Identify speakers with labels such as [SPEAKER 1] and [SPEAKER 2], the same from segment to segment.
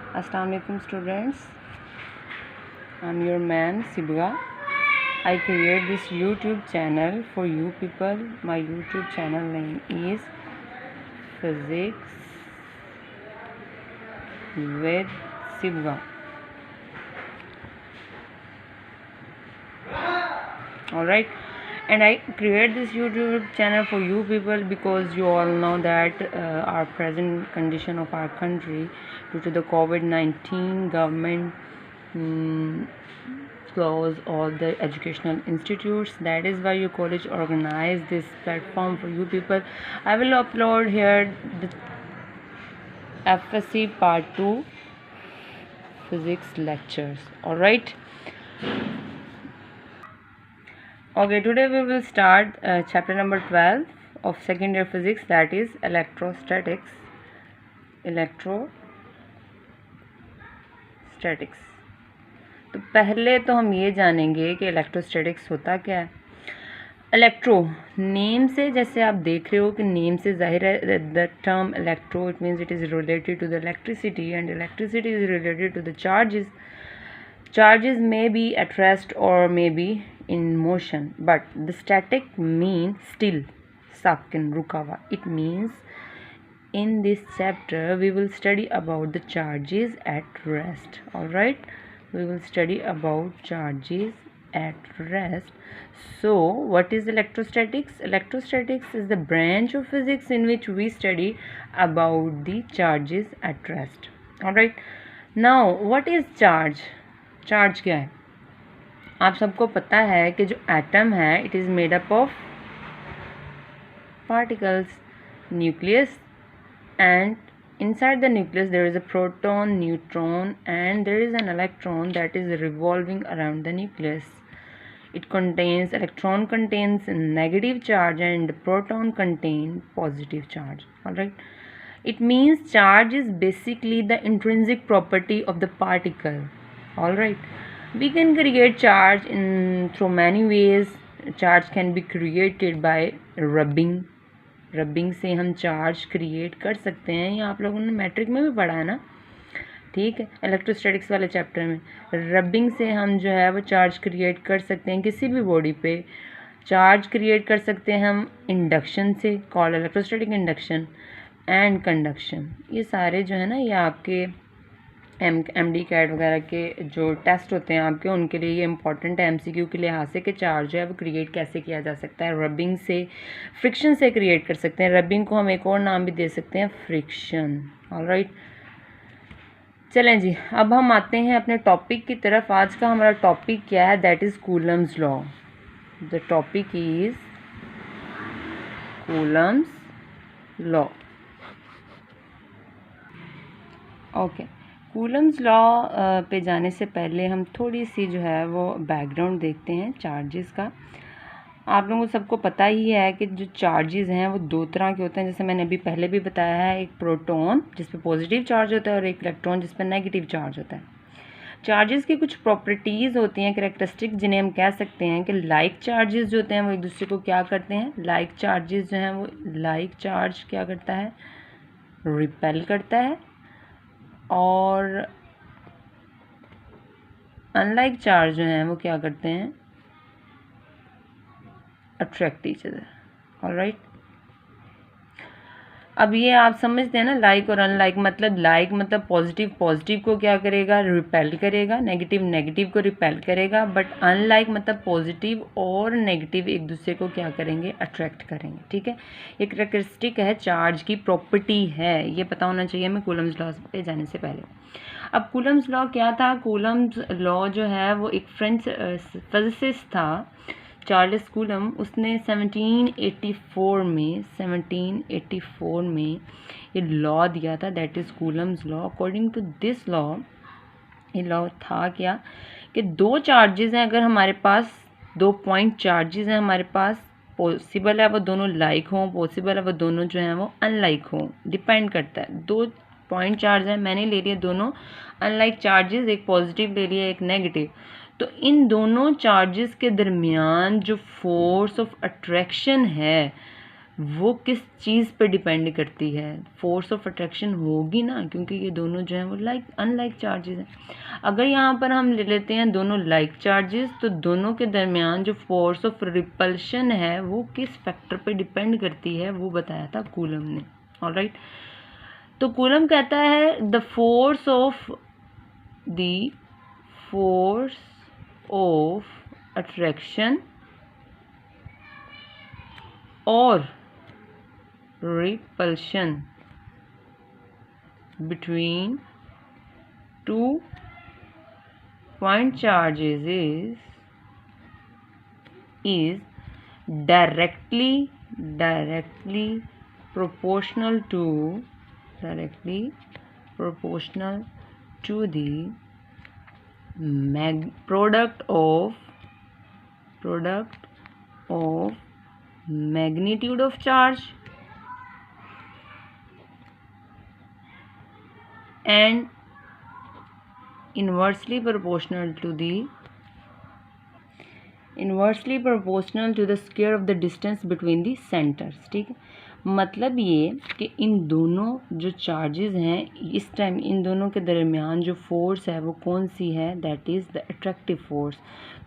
[SPEAKER 1] Assalamu alaikum students. I'm your man Sibga. I create this YouTube channel for you people. My YouTube channel name is Physics with Sibga. Alright, and I create this YouTube channel for you people because you all know that our present condition of our country due to the COVID-19 government close all the educational institutes. That is why your college organized this platform for you people. I will upload here the FSC part 2 physics lectures. Alright, okay, today we will start chapter number 12 of second year physics, that is electrostatics. तो पहले तो हम ये जानेंगे कि electrostatics होता क्या है। इलेक्ट्रो नेम से, जैसे आप देख रहे हो कि नेम से जाहिर है the term electro, it means it is related to the electricity and electricity is related to the charges may be at rest or may be in motion, but the static mean still, sakin, ruka hua. It means in this chapter we will study about the charges at rest. All right, we will study about charges at rest. So what is electrostatics? Electrostatics is the branch of physics in which we study about the charges at rest. All right, now what is charge? Charge क्या है? आप सबको पता है कि जो atom है it is made up of particles, nucleus, and inside the nucleus there is a proton, neutron, and there is an electron that is revolving around the nucleus. Electron contains negative charge and proton contain positive charge. Alright, it means charge is basically the intrinsic property of the particle. Alright, we can create charge through many ways. Charge can be created by rubbing. Rubbing से हम charge create कर सकते हैं, ये आप लोगों ने matric में भी पढ़ा है ना, ठीक है, इलेक्ट्रोस्टैटिक्स वाले चैप्टर में। रबिंग से हम जो है वो चार्ज क्रिएट कर सकते हैं किसी भी बॉडी पे। चार्ज क्रिएट कर सकते हैं हम इंडक्शन से, called electrostatic induction, and conduction. ये सारे जो है ना ये आपके MD कैट वगैरह के जो टेस्ट होते हैं आपके, उनके लिए ये इंपॉर्टेंट है MCQ के लिहाज से कि चार्ज जो है वो क्रिएट कैसे किया जा सकता है। रबिंग से, फ्रिक्शन से क्रिएट कर सकते हैं। रबिंग को हम एक और नाम भी दे सकते हैं, फ्रिक्शन। ऑलराइट, चलें जी, अब हम आते हैं अपने टॉपिक की तरफ। आज का हमारा टॉपिक क्या है? That is Coulomb's law. The topic is Coulomb's law. Okay, Coulomb's law पे जाने से पहले हम थोड़ी सी जो है वो बैकग्राउंड देखते हैं चार्जेस का। आप लोगों को सबको पता ही है कि जो चार्जेस हैं वो दो तरह के होते हैं, जैसे मैंने अभी पहले भी बताया है। एक प्रोटॉन जिस पे पॉजिटिव चार्ज होता है और एक इलेक्ट्रॉन जिस पे नेगेटिव चार्ज होता है। चार्जेस की कुछ प्रॉपर्टीज़ होती हैं, कैरेक्टरिस्टिक, जिन्हें हम कह सकते हैं कि लाइक चार्जेस जो होते हैं वो एक दूसरे को क्या करते हैं, लाइक चार्जेस जो हैं वो, लाइक चार्ज क्या करता है, रिपेल करता है, और अनलाइक चार्ज जो हैं वो क्या करते हैं, अट्रैक्ट ईच अदर। ऑलराइट, अब ये आप समझते हैं ना, लाइक और अनलाइक मतलब, लाइक मतलब पॉजिटिव पॉजिटिव को क्या करेगा, रिपेल करेगा, नेगेटिव नेगेटिव को रिपेल करेगा, बट अनलाइक मतलब पॉजिटिव और नेगेटिव एक दूसरे को क्या करेंगे, अट्रैक्ट करेंगे। ठीक है, ये कैरेक्टरिस्टिक है, चार्ज की प्रॉपर्टी है, ये पता होना चाहिए हमें कूलम्स लॉ पे जाने से पहले। अब कूलम्स लॉ क्या था? कूलम्स लॉ जो है वो एक फ्रेंच फिजिसिस्ट था, चार्ल्स कूलम। उसने 1784 में ये लॉ दिया था, that is Coulomb's law. According to this law, ये लॉ था क्या कि दो चार्जेस हैं, अगर हमारे पास दो पॉइंट चार्जेस हैं हमारे पास, पॉसिबल है वो दोनों लाइक हों, पॉसिबल है वो दोनों जो हैं वो अनलाइक हों, डिपेंड करता है। दो पॉइंट चार्ज हैं, मैंने ले लिए दोनों अनलाइक चार्जेस, एक पॉजिटिव ले लिया एक नेगेटिव। तो इन दोनों चार्जेस के दरमियान जो फोर्स ऑफ अट्रैक्शन है वो किस चीज़ पे डिपेंड करती है, फोर्स ऑफ अट्रैक्शन होगी ना, क्योंकि ये दोनों जो हैं वो अनलाइक चार्जेस हैं। अगर यहाँ पर हम ले लेते हैं दोनों लाइक चार्जेस, तो दोनों के दरमियान जो फोर्स ऑफ रिपल्शन है वो किस फैक्टर पे डिपेंड करती है, वो बताया था कूलम ने। ऑलराइट, तो कूलम कहता है द फोर्स ऑफ अट्रैक्शन और repulsion between two point charges is directly proportional to the product of magnitude of charge and inversely proportional to the square of the distance between the centers। ठीक है, मतलब ये कि इन दोनों जो charges हैं इस टाइम इन दोनों के दरमियान जो फोर्स है वो कौन सी है, that is the attractive force.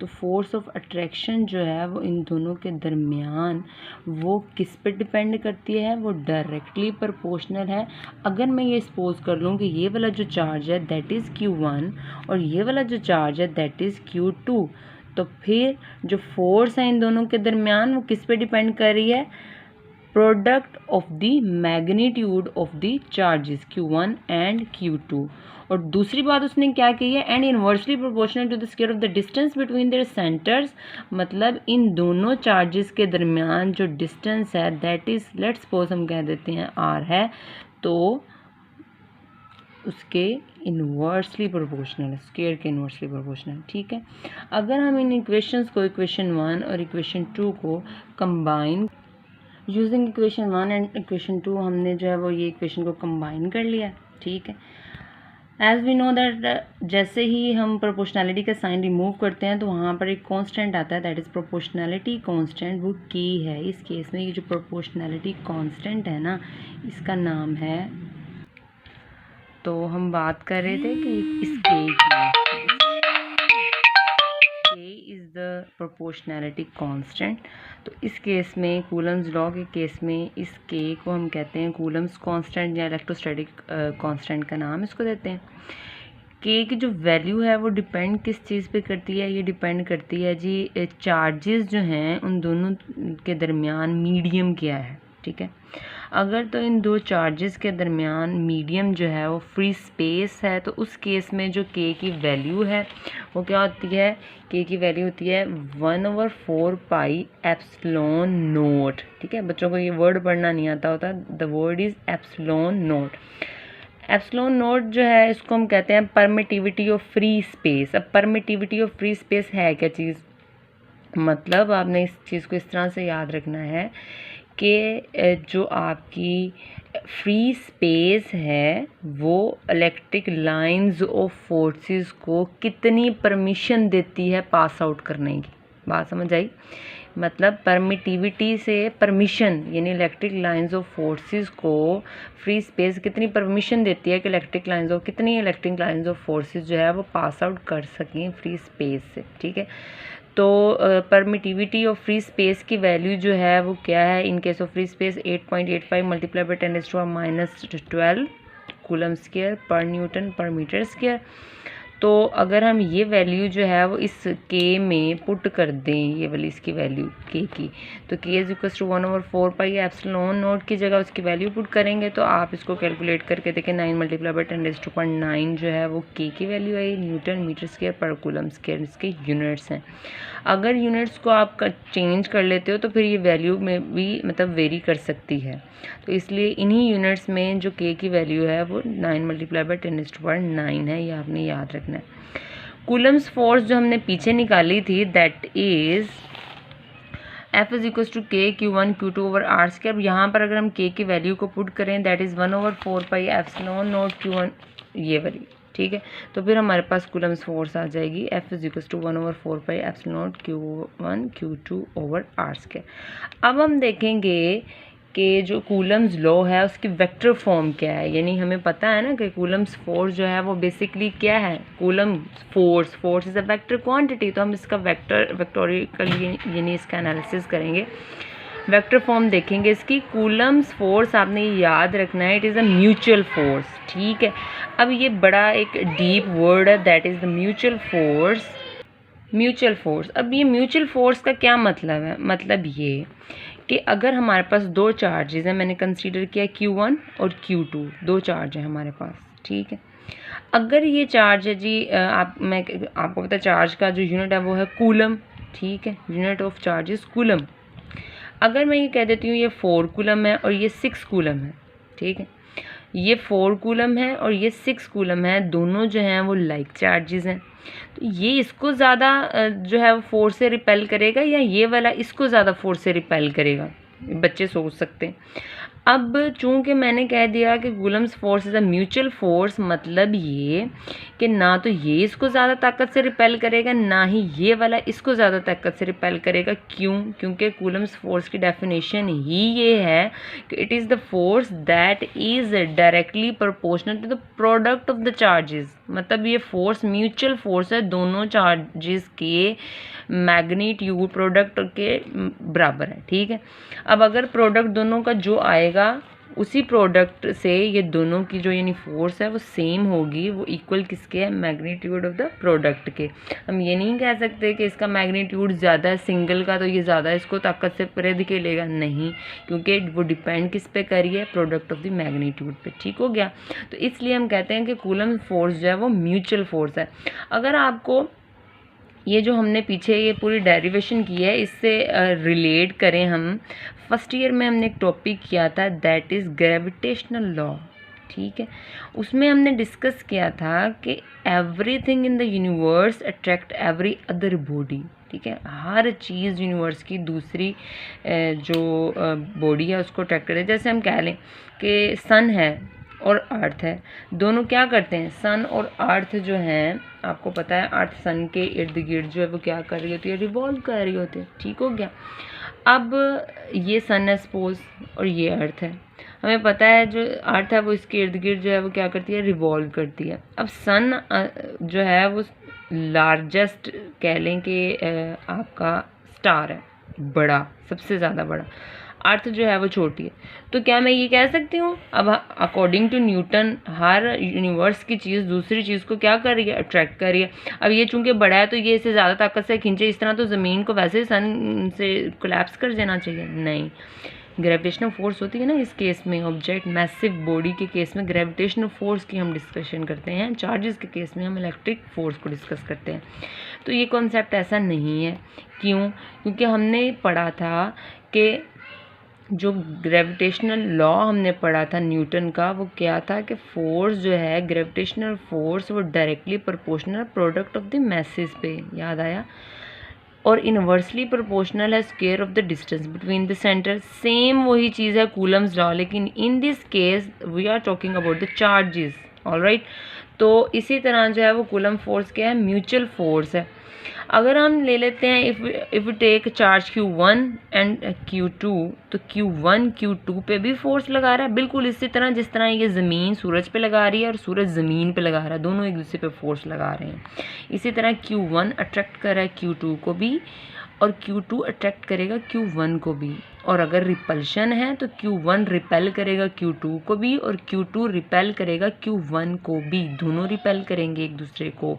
[SPEAKER 1] तो फोर्स ऑफ अट्रैक्शन जो है वो इन दोनों के दरमियान वो किस पे डिपेंड करती है, वो डायरेक्टली प्रोपोर्शनल है। अगर मैं ये सपोज कर लूँ कि ये वाला जो चार्ज है दैट इज़ Q1 और ये वाला जो चार्ज है दैट इज़ Q2, तो फिर जो फोर्स है इन दोनों के दरमियान वो किस पे डिपेंड कर रही है, product of the magnitude of the charges Q1 and Q2। और दूसरी बात उसने क्या की है, and inversely proportional to the square of the distance between their centres, मतलब इन दोनों चार्जेस के दरमियान जो डिस्टेंस है दैट इज़ लेट्स सपोज हम कह देते हैं R है, तो उसके इन्वर्सली प्रोपोर्शनल, स्क्वायर के इन्वर्सली प्रोपोर्शनल। ठीक है, अगर हम इन इक्वेशंस को इक्वेशन 1 और इक्वेशन 2 को combine using equation 1 and equation 2, हमने जो है वो ये इक्वेशन को कंबाइन कर लिया। ठीक है, एज वी नो दैट जैसे ही हम प्रोपोर्शनैलिटी का साइन रिमूव करते हैं तो वहाँ पर एक कांस्टेंट आता है दैट इज़ प्रोपोर्शनैलिटी कांस्टेंट, वो की है। इस केस में ये जो प्रोपोर्शनैलिटी कांस्टेंट है ना, इसका नाम है, तो हम बात कर रहे थे कि इस के इज़ द प्रोपोर्शनैलिटी कांस्टेंट। तो इस केस में कूलम्स लॉ के केस में इस के को हम कहते हैं कूलम्स कांस्टेंट या इलेक्ट्रोस्टैटिक कांस्टेंट का नाम इसको देते हैं। के की जो वैल्यू है वो डिपेंड किस चीज़ पे करती है, ये डिपेंड करती है जी चार्जेस जो हैं उन दोनों के दरमियान मीडियम क्या है। ठीक है, अगर तो इन दो चार्जेस के दरमियान मीडियम जो है वो फ्री स्पेस है, तो उस केस में जो के की वैल्यू है वो क्या होती है, के की वैल्यू होती है 1/4 पाई एप्सिलॉन नोट। ठीक है, बच्चों को ये वर्ड पढ़ना नहीं आता होता, the word is epsilon note. Epsilon note जो है इसको हम कहते हैं परमिटिविटी ऑफ फ्री स्पेस। अब परमिटिविटी ऑफ फ्री स्पेस है क्या चीज़, मतलब आपने इस चीज़ को इस तरह से याद रखना है कि जो आपकी फ्री स्पेस है वो इलेक्ट्रिक लाइंस ऑफ फोर्सेस को कितनी परमिशन देती है पास आउट करने की। बात समझ आई, मतलब परमिटिविटी से परमिशन, यानी इलेक्ट्रिक लाइंस ऑफ फोर्सेस को फ्री स्पेस कितनी परमिशन देती है कि कितनी इलेक्ट्रिक लाइंस ऑफ फोर्सेस जो है वो पास आउट कर सकें फ्री स्पेस से। ठीक है, तो परमिटिविटी ऑफ फ्री स्पेस की वैल्यू जो है वो क्या है, इन case of free space 8.85 multiply by 10⁻⁻12 coulomb square पर न्यूटन पर मीटर स्क्वायर। तो अगर हम ये वैल्यू जो है वो इस के में पुट कर दें, ये वाली इसकी वैल्यू के की, तो K is equal to 1/4 pi epsilon naught की जगह उसकी वैल्यू पुट करेंगे तो आप इसको कैलकुलेट करके देखें 9 मल्टीप्लाई बाई 10⁻9 जो है वो के की वैल्यू है, न्यूटन मीटर स्क्वायर पर कूलम स्क्वायर इसके यूनिट्स हैं। अगर यूनिट्स को आप चेंज कर लेते हो तो फिर ये वैल्यू में भी मतलब वेरी कर सकती है, तो इसलिए इन्हीं यूनिट्स में जो के की वैल्यू है वो 9 मल्टीप्लाई बाई 10⁻9 है, ये आपने याद रखना है। कूलम्स फोर्स जो हमने पीछे निकाली थी that is F is equal to K Q1 Q2 over R square. यहाँ पर अगर हम के की वैल्यू को पुट करें that is 1/4 pi epsilon naught Q1, ये वाली। ठीक है, तो फिर हमारे पास कूलम्स फोर्स आ जाएगी F is equal to 1/4 pi epsilon naught Q1 Q2 over R square. अब हम देखेंगे कि जो कूलम्स लॉ है उसकी वेक्टर फॉर्म क्या है, यानी हमें पता है ना कि कूलम्स फोर्स जो है वो बेसिकली क्या है, coulomb force is a vector quantity, तो हम इसका वेक्टोरिकल यानी इसका एनालिसिस करेंगे, वेक्टर फॉर्म देखेंगे इसकी। कूलम्स फोर्स आपने ये याद रखना है, it is a mutual force, ठीक है। अब ये बड़ा एक डीप वर्ड है, that is the mutual force. Mutual force, अब ये म्यूचुअल फोर्स का क्या मतलब है, मतलब ये कि अगर हमारे पास दो चार्जेस हैं, मैंने कंसीडर किया Q1 और Q2, दो चार्ज हैं हमारे पास, ठीक है। अगर ये चार्ज है जी आपको पता है चार्ज का जो यूनिट है वो है कूलम, ठीक है, unit of charge is coulomb. अगर मैं ये कह देती हूँ ये 4 कूलम है और ये 6 कूलम है, ठीक है, ये 4 कूलम है और ये 6 कूलम है, दोनों जो हैं वो लाइक चार्जेस हैं, तो ये इसको ज़्यादा जो है वो फोर्स से रिपेल करेगा या ये वाला इसको ज़्यादा फोर्स से रिपेल करेगा, बच्चे सोच सकते हैं। अब चूंकि मैंने कह दिया कि Coulomb's force is a mutual force, मतलब ये कि ना तो ये इसको ज़्यादा ताकत से रिपेल करेगा ना ही ये वाला इसको ज़्यादा ताकत से रिपेल करेगा। क्यों? क्योंकि कूलम्स फोर्स की डेफिनेशन ही ये है कि it is the force that is directly proportional to the product of the charges, मतलब ये फोर्स म्यूचुअल फोर्स है, दोनों चार्जेस के मैग्नीट्यूड प्रोडक्ट के बराबर है, ठीक है। अब अगर प्रोडक्ट दोनों का जो आएगा उसी प्रोडक्ट से ये दोनों की जो यानी फोर्स है वो सेम होगी, वो इक्वल किसके है, मैग्नीट्यूड ऑफ द प्रोडक्ट के। हम ये नहीं कह सकते कि इसका मैग्नीट्यूड ज़्यादा है सिंगल का तो ये ज़्यादा इसको ताकत से परे धकेलेगा, नहीं, क्योंकि वो डिपेंड किस पे करिए, प्रोडक्ट ऑफ द मैग्नीट्यूड पे, ठीक हो गया। तो इसलिए हम कहते हैं कि कूलम फोर्स जो है वो म्यूचुअल फोर्स है। अगर आपको ये जो हमने पीछे ये पूरी डेरिवेशन की है इससे रिलेट करें, हम फर्स्ट ईयर में हमने एक टॉपिक किया था दैट इज़ ग्रेविटेशनल लॉ, ठीक है। उसमें हमने डिस्कस किया था कि everything in the universe attract every other body, ठीक है, हर चीज़ यूनिवर्स की दूसरी जो बॉडी है उसको अट्रैक्ट करे। जैसे हम कह लें कि सन है और अर्थ है, दोनों क्या करते हैं, सन और अर्थ जो हैं, आपको पता है अर्थ सन के इर्द गिर्द जो है वो क्या कर रही होती है, रिवॉल्व कर रही होती है, ठीक हो गया। अब ये सन है सपोज और ये अर्थ है, हमें पता है जो अर्थ है वो इसके इर्द गिर्द जो है वो क्या करती है, रिवॉल्व करती है। अब सन जो है वो लार्जेस्ट कह लें कि आपका स्टार है, बड़ा, सबसे ज़्यादा बड़ा, अर्थ जो है वो छोटी है। तो क्या मैं ये कह सकती हूँ, अब अकॉर्डिंग टू न्यूटन हर यूनिवर्स की चीज़ दूसरी चीज़ को क्या कर रही है, अट्रैक्ट कर रही है। अब ये चूंकि बड़ा है तो ये इसे ज़्यादा ताकत से खींचे, इस तरह तो ज़मीन को वैसे सन से कोलैप्स कर देना चाहिए, नहीं। ग्रेविटेशनल फोर्स होती है ना इस केस में, ऑब्जेक्ट मैसिव बॉडी के केस में ग्रेविटेशनल फोर्स की हम डिस्कशन करते हैं, चार्जेस के केस में हम इलेक्ट्रिक फोर्स को डिस्कस करते हैं। तो ये कॉन्सेप्ट ऐसा नहीं है, क्यों? क्योंकि हमने पढ़ा था कि जो ग्रेविटेशनल लॉ हमने पढ़ा था न्यूटन का, वो क्या था कि फोर्स जो है ग्रेविटेशनल फोर्स वो directly proportional product of the masses पे, याद आया, और इनवर्सली प्रोपोर्शनल है square of the distance between the centre. Same वही चीज़ है कूलम्स लॉ, लेकिन in this case we are talking about the charges, alright. तो इसी तरह जो है वो कूलम फोर्स क्या है, म्यूचुअल फोर्स है। अगर हम ले लेते हैं if we take charge Q1 and Q2, तो Q1 Q2 पे भी फोर्स लगा रहा है, बिल्कुल इसी तरह जिस तरह ये ज़मीन सूरज पे लगा रही है और सूरज ज़मीन पे लगा रहा है, दोनों एक दूसरे पे फोर्स लगा रहे हैं। इसी तरह Q1 अट्रैक्ट कर रहा है Q2 को भी और Q2 अट्रैक्ट करेगा Q1 को भी, और अगर रिपल्शन है तो Q1 रिपेल करेगा Q2 को भी और Q2 रिपेल करेगा Q1 को भी, दोनों रिपेल करेंगे एक दूसरे को,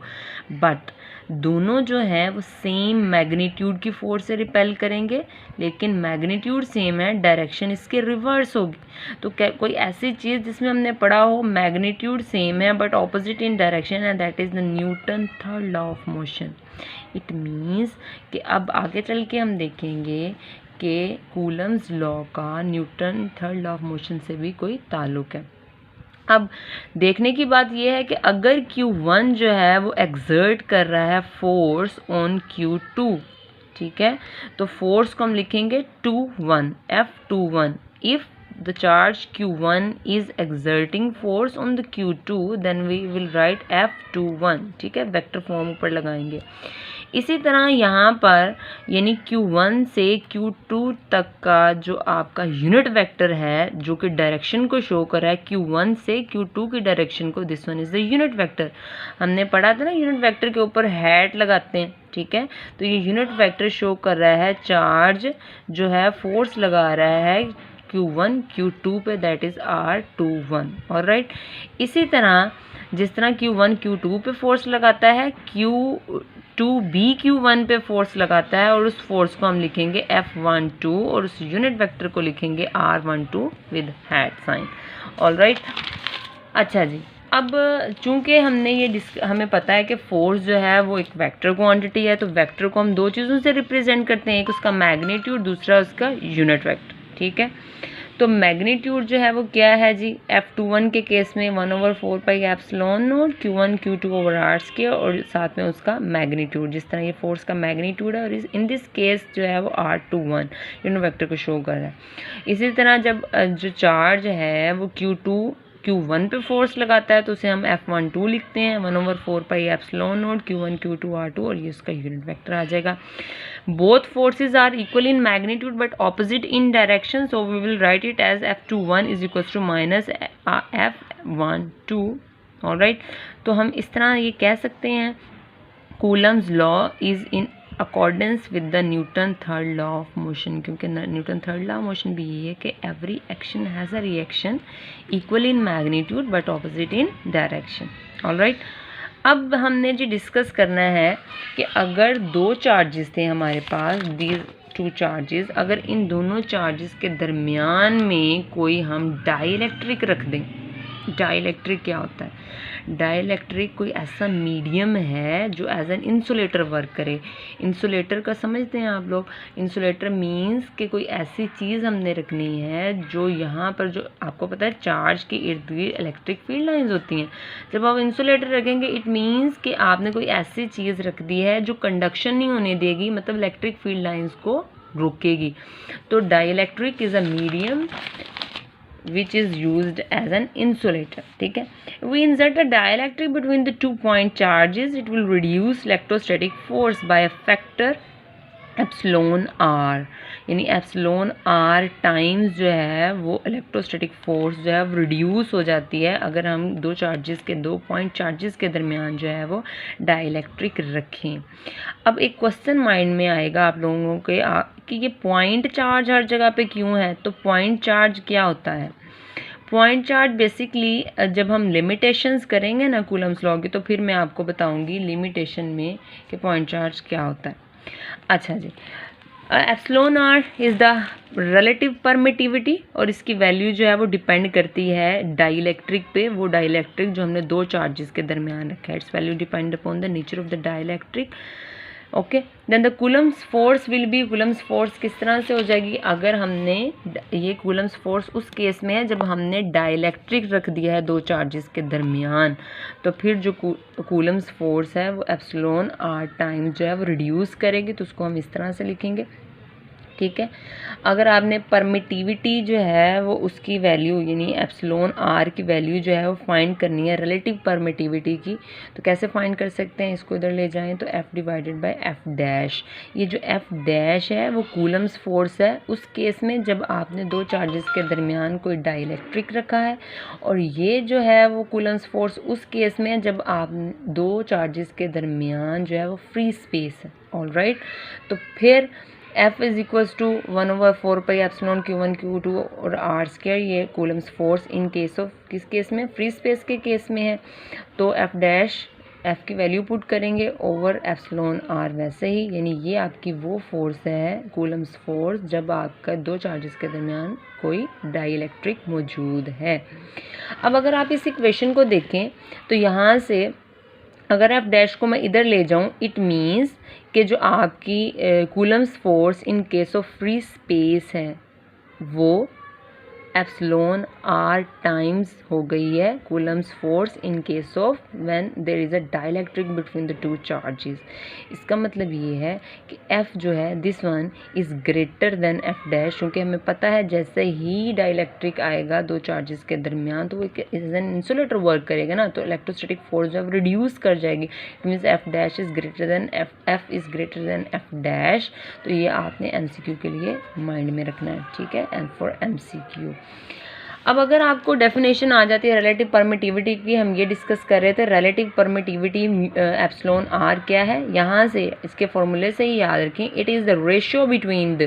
[SPEAKER 1] बट दोनों जो हैं वो सेम मैग्नीट्यूड की फोर्स से रिपेल करेंगे, लेकिन मैग्नीट्यूड सेम है, डायरेक्शन इसके रिवर्स होगी। तो क्या कोई ऐसी चीज़ जिसमें हमने पढ़ा हो मैग्नीट्यूड सेम है बट ऑपोजिट इन डायरेक्शन है, that is the Newton third law of motion. It means कि अब आगे चल के हम देखेंगे कि कूलम्स लॉ का Newton third law of motion से भी कोई ताल्लुक है। अब देखने की बात यह है कि अगर Q1 जो है वो एक्सर्ट कर रहा है फोर्स ऑन Q2, ठीक है, तो फोर्स को हम लिखेंगे 2-1, F21। If the charge Q1 is exerting force on the Q2 then we will write F21, ठीक है, वेक्टर फॉर्म ऊपर लगाएंगे। इसी तरह यहाँ पर यानी Q1 से Q2 तक का जो आपका यूनिट वेक्टर है जो कि डायरेक्शन को शो कर रहा है Q1 से Q2 की डायरेक्शन को, this one is the unit vector. हमने पढ़ा था ना यूनिट वेक्टर के ऊपर हैट लगाते हैं, ठीक है। तो ये यूनिट वेक्टर शो कर रहा है चार्ज जो है फोर्स लगा रहा है Q1 Q2 पे, दैट इज R21। ऑलराइट, इसी तरह जिस तरह Q1 Q2 पे फोर्स लगाता है, Q2 भी Q1 पे फोर्स लगाता है, और उस फोर्स को हम लिखेंगे F12 और उस यूनिट वेक्टर को लिखेंगे R12 with hat sign. Alright, अच्छा जी, अब चूंकि हमें पता है कि फोर्स जो है वो एक वेक्टर क्वांटिटी है, तो वेक्टर को हम दो चीज़ों से रिप्रेजेंट करते हैं, एक उसका मैग्नीट्यूड, दूसरा उसका यूनिट वेक्टर, ठीक है। तो मैग्नीट्यूड जो है वो क्या है जी, F21 के केस में 1/4 pi epsilon not Q1 Q2 over R square, और साथ में उसका मैग्नीट्यूड, जिस तरह ये फोर्स का मैग्नीट्यूड है, और इन दिस केस जो है वो R21 यूनिट वेक्टर को शो कर रहा है। इसी तरह जब जो चार्ज है वो Q1 पे फोर्स लगाता है तो उसे हम F12 लिखते हैं, 1/4 pi epsilon not Q1 Q2 R2, और ये उसका यूनिट वेक्टर आ जाएगा। Both forces are equal in magnitude but opposite in direction, so we will write it as F21 is equals to minus F12। alright, तो हम इस तरह ये कह सकते हैं Coulomb's law is in accordance with the Newton third law of motion, क्योंकि Newton third law of motion भी यही है कि every action has a reaction equal in magnitude but opposite in direction। alright, अब हमने जी डिस्कस करना है कि अगर दो चार्जेस थे हमारे पास, दीज टू चार्जेस, अगर इन दोनों चार्जेस के दरमियान में कोई हम डाइलेक्ट्रिक रख दें। डाइलेक्ट्रिक क्या होता है? डाइलेक्ट्रिक कोई ऐसा मीडियम है जो एज एन इंसुलेटर वर्क करे। इंसुलेटर का समझते हैं आप लोग? इंसुलेटर मींस कि कोई ऐसी चीज़ हमने रखनी है जो यहाँ पर, जो आपको पता है चार्ज के इर्द गिर्द इलेक्ट्रिक फील्ड लाइंस होती हैं। जब आप इंसुलेटर रखेंगे इट मींस कि आपने कोई ऐसी चीज़ रख दी है जो कंडक्शन नहीं होने देगी, मतलब इलेक्ट्रिक फील्ड लाइंस को रोकेगी। तो dielectric is a medium which is used as an insulator, ठीक है। We insert a dielectric between the 2 point charges, it will reduce electrostatic force by a factor epsilon R, यानी epsilon R times जो है वो electrostatic force जो है reduce हो जाती है अगर हम दो पॉइंट चार्जेस के दरमियान जो है वो डाइलेक्ट्रिक रखें। अब एक क्वेश्चन माइंड में आएगा आप लोगों के कि ये पॉइंट चार्ज हर जगह पे क्यों है? तो पॉइंट चार्ज क्या होता है? पॉइंट चार्ज बेसिकली जब हम लिमिटेशंस करेंगे ना कूलम्स लॉ की, तो फिर मैं आपको बताऊंगी लिमिटेशन में कि पॉइंट चार्ज क्या होता है। अच्छा जी, epsilon r is the relative permittivity, और इसकी वैल्यू जो है वो डिपेंड करती है डाइलेक्ट्रिक पे। वो डाइलेक्ट्रिक जो हमने दो चार्जेस के दरमियान रखा है, its value depend upon the nature of the dielectric. Okay, then the Coulomb's force will be, Coulomb's force किस तरह से हो जाएगी? अगर हमने ये कूलम्स फोर्स उस केस में है जब हमने डाइलेक्ट्रिक रख दिया है दो चार्जेस के दरमियान, तो फिर जो कूलम्स फोर्स है वो एप्सिलॉन आर टाइम जो है वो रिड्यूस करेगी, तो उसको हम इस तरह से लिखेंगे, ठीक है। अगर आपने परमिटिविटी जो है वो उसकी वैल्यू यानी एप्सिलॉन आर की वैल्यू जो है वो फाइंड करनी है रिलेटिव परमिटिविटी की, तो कैसे फाइंड कर सकते हैं? इसको इधर ले जाएं तो F divided by F dash. ये जो एफ डैश है वो कूलम्स फोर्स है उस केस में जब आपने दो चार्जेस के दरमियान कोई डाइलेक्ट्रिक रखा है, और ये जो है वो कूलम्स फोर्स उस केस में जब आप दो चार्जेस के दरमियान जो है वो फ्री स्पेस है। ऑलराइट, तो फिर F is equals to 1/4 pi epsilon Q1 Q2 और R स्क्वायर, ये Coulomb's force in case of किस केस में? फ्री स्पेस के केस में है। तो F डैश F की वैल्यू पुट करेंगे ओवर एप्सिलॉन R वैसे ही, यानी ये आपकी वो फोर्स है कूलम्स फोर्स जब आपका दो चार्जेस के दरमियान कोई डाइलेक्ट्रिक मौजूद है। अब अगर आप इस इक्वेशन को देखें तो यहाँ से अगर एफ डैश को मैं इधर ले जाऊं, इट मीन्स कि जो आपकी Coulomb's force in case of free space है वो एप्सिलॉन आर टाइम्स हो गई है Coulomb's force in case of when there is a dielectric between the two charges. इसका मतलब ये है कि F जो है this one is greater than F dash, क्योंकि हमें पता है जैसे ही डाइलेक्ट्रिक आएगा दो चार्जेस के दरमियान तो वो एज एन इंसुलेटर वर्क करेगा ना, तो इलेक्ट्रोस्टैटिक फोर्स जो है रिड्यूस कर जाएगी। It means F dash is greater than F is greater than F dash. तो ये आपने MCQ के लिए माइंड में रखना है, ठीक है, एंड फॉर MCQ। अब अगर आपको डेफिनेशन आ जाती है रिलेटिव परमिटिविटी की, हम ये डिस्कस कर रहे थे रिलेटिव परमिटिविटी एप्सिलॉन आर क्या है, यहाँ से इसके फॉर्मूले से ही याद रखें, it is the ratio between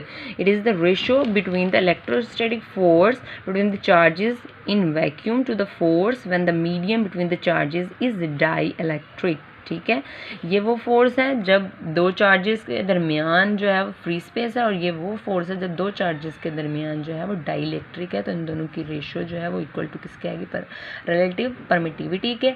[SPEAKER 1] the electrostatic force between the charges in vacuum to the force when the medium between the charges is dielectric. ठीक है, ये वो फोर्स है जब दो चार्जेस के दरमियान जो है वो फ्री स्पेस है, और ये वो फोर्स है जब दो चार्जेस के दरमियान जो है वो डाइलेक्ट्रिक है। तो इन दोनों की रेशियो जो है वो इक्वल टू किसके आएगी, पर रिलेटिव परमिटिविटी के।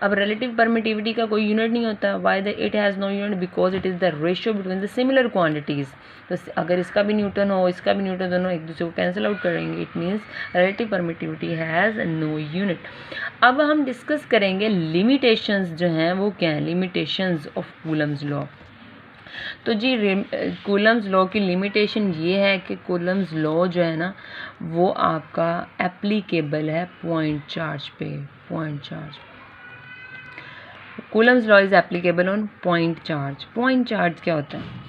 [SPEAKER 1] अब रिलेटिव परमिटिविटी का कोई यूनिट नहीं होता, why the it has no unit, because it is the ratio between the similar quantities. तो अगर इसका भी न्यूटन हो इसका भी न्यूटन, दोनों एक दूसरे को कैंसिल आउट करेंगे, it means relative permittivity has no unit. अब हम डिस्कस करेंगे लिमिटेशंस जो हैं वो क्या हैं, लिमिटेशंस ऑफ कूलम्स लॉ। तो जी कूलम्स लॉ की लिमिटेशन ये है कि कूलम्स लॉ जो है ना वो आपका एप्लीकेबल है पॉइंट चार्ज पे। Point charge, Coulomb's law is applicable on point charge. Point charge क्या होता है,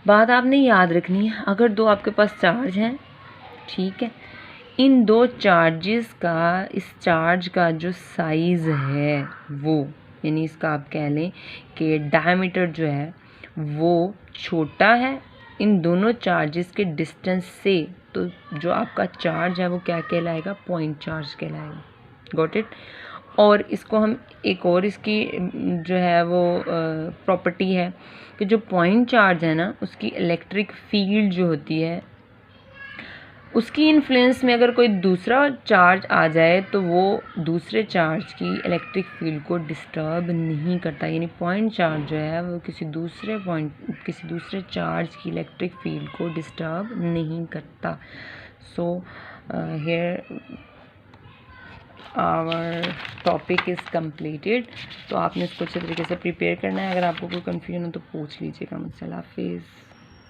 [SPEAKER 1] बात आपने याद रखनी है, अगर दो आपके पास चार्ज हैं, ठीक है, इन दो चार्जेस का, इस चार्ज का जो साइज़ है वो, यानी इसका आप कह लें कि डायमीटर जो है वो छोटा है इन दोनों चार्जेस के डिस्टेंस से, तो जो आपका चार्ज है वो क्या कहलाएगा, पॉइंट चार्ज कहलाएगा। Got it. और इसको हम एक और इसकी जो है वो प्रॉपर्टी है कि जो पॉइंट चार्ज है ना उसकी इलेक्ट्रिक फील्ड जो होती है उसकी इन्फ्लुएंस में अगर कोई दूसरा चार्ज आ जाए तो वो दूसरे चार्ज की इलेक्ट्रिक फील्ड को डिस्टर्ब नहीं करता, यानी पॉइंट चार्ज जो है वो किसी दूसरे चार्ज की इलेक्ट्रिक फील्ड को डिस्टर्ब नहीं करता। So here our topic is completed. तो आपने इसको अच्छे तरीके से प्रिपेयर करना है। अगर आपको कोई कन्फ्यूजन हो तो पूछ लीजिएगा मुझसे। अल्लाह हाफिज़।